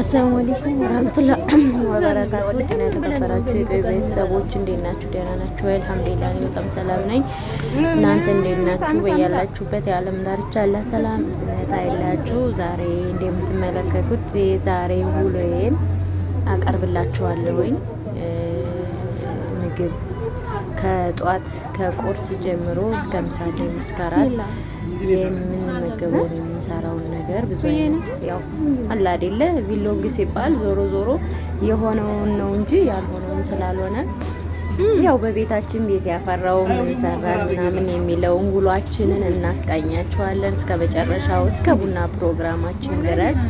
አሰላሙ አለይኩም ወራህመቱላሂ ወበረካቱ። ጤና የተከበራችሁ የጦይ ቤተሰቦች እንዴት ናችሁ? ደህና ናችሁ ወይ? አልሐምዱሊላህ እኔ በጣም ሰላም ነኝ። እናንተ እንዴት ናችሁ? በያላችሁበት የዓለም ዳርቻ አላህ ሰላም እዝነት አይላችሁ። ዛሬ እንደምትመለከቱት የዛሬ ውሎዬን አቀርብላችኋለሁኝ። ምግብ ከጧት ከቁርስ ጀምሮ እስከ ምሳ እስከ እራት የምንመገበውን የምንሰራውን ነገር ብዙ አይነት ያው አላ አይደለ ቪሎግ ሲባል ዞሮ ዞሮ የሆነውን ነው እንጂ ያልሆነውን ስላልሆነ ያው በቤታችን ቤት ያፈራው ምን ሰራን ምናምን የሚለውን ውሏችንን እናስቃኛችኋለን። እስከ መጨረሻው እስከ ቡና ፕሮግራማችን ድረስ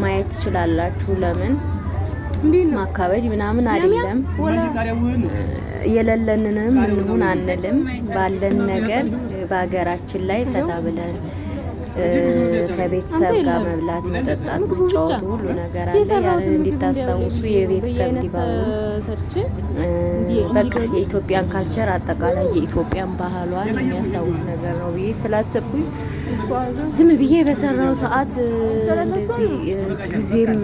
ማየት ትችላላችሁ። ለምን ማካበድ ምናምን አይደለም። የሌለንንም እንሁን አንልም። ባለን ነገር በሀገራችን ላይ ፈታ ብለን ከቤተሰብ ጋር መብላት፣ መጠጣት፣ መጫወቱ ሁሉ ነገር አለ። ያንን እንዲታስታውሱ የቤተሰብ ዲባቡ በቃ የኢትዮጵያን ካልቸር አጠቃላይ የኢትዮጵያን ባህሏን የሚያስታውስ ነገር ነው ብዬ ስላሰብኩኝ ዝም ብዬ በሰራው ሰዓት እንደዚህ ጊዜም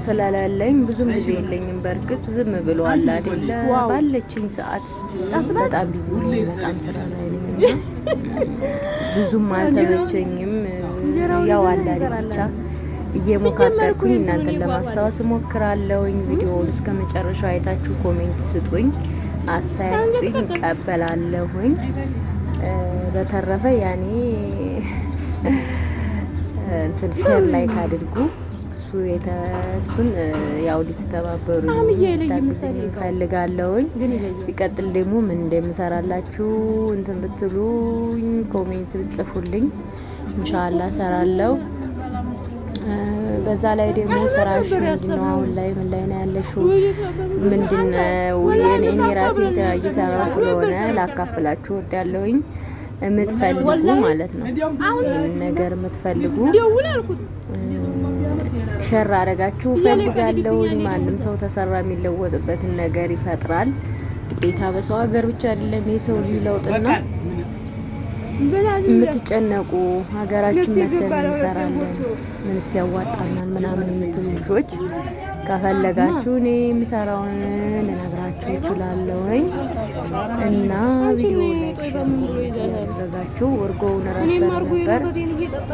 ስለሌለኝ ብዙም ጊዜ የለኝም። በእርግጥ ዝም ብሏል አይደለ ባለችኝ ሰዓት በጣም ቢዚ ነኝ፣ በጣም ስራ ላይ ነኝ እና ብዙም አልተመቸኝም። ያው አለ ብቻ እየሞካከርኩኝ እናንተን ለማስታወስ እሞክራለሁኝ። ቪዲዮውን እስከ መጨረሻው አይታችሁ ኮሜንት ስጡኝ፣ አስተያየት ስጡኝ፣ እቀበላለሁኝ። በተረፈ ያኔ እንትን ሼር ላይክ አድርጉ። እሱን ያው ልትተባበሩ ታግዙኝ እፈልጋለሁኝ። ሲቀጥል ደግሞ ምን እንደምሰራላችሁ እንትን ብትሉኝ ኮሜንት ብትጽፉልኝ ኢንሻአላህ እሰራለሁ። በዛ ላይ ደግሞ ስራሽ ምንድነው? አሁን ላይ ምን ላይ ነው ያለሽው? ምንድነው? እኔ ራሴን ስራ እየሰራሁ ስለሆነ ላካፍላችሁ ወዳለሁኝ። የምትፈልጉ ማለት ነው ይሄን ነገር የምትፈልጉ ሸር አረጋችሁ ፈልጋለሁ። ማንም ሰው ተሰራ የሚለወጥበትን ነገር ይፈጥራል። ግዴታ በሰው ሀገር ብቻ አይደለም የሰው ለውጥና የምትጨነቁ ሀገራችን መተን እንሰራለን ምንስ ያዋጣናል ምናምን የምትሉ ልጆች ከፈለጋችሁ እኔ የምሰራውን ልነግራችሁ እችላለሁኝ እና ቪዲዮ ላይክ ሼር ኮሜንት ያደረጋችሁ። እርጎውን ረስተን ነበር፣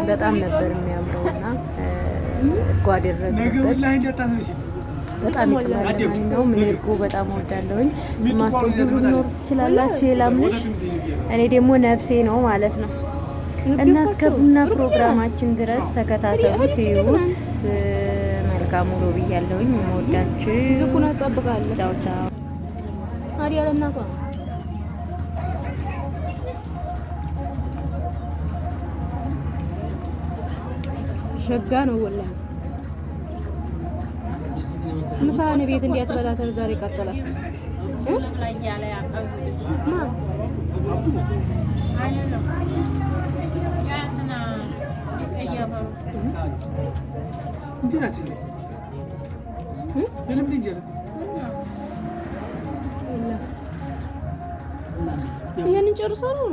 በጣም ነበር የሚያምረውና እርጎ አደረግንበት። በጣም ይጥማል። ለማንኛውም እኔ እርጎ በጣም ወዳለሁኝ። ማትወዱ ልኖር ትችላላችሁ። የላምሽ እኔ ደግሞ ነፍሴ ነው ማለት ነው እና እስከ ቡና ፕሮግራማችን ድረስ ተከታተሉት፣ ይዩት። መልካም ውሎ ብያለሁኝ። የምወዳችሁ ዝኩና ተጠብቃለሁ። ቻው ቻው። አሪያ ለናቋ ሸጋ ነው ወላሂ። ምሳኔ ቤት እንዲያትበላተር ዛሬ ቀጠለ ይሄንን ጨርሶ ነው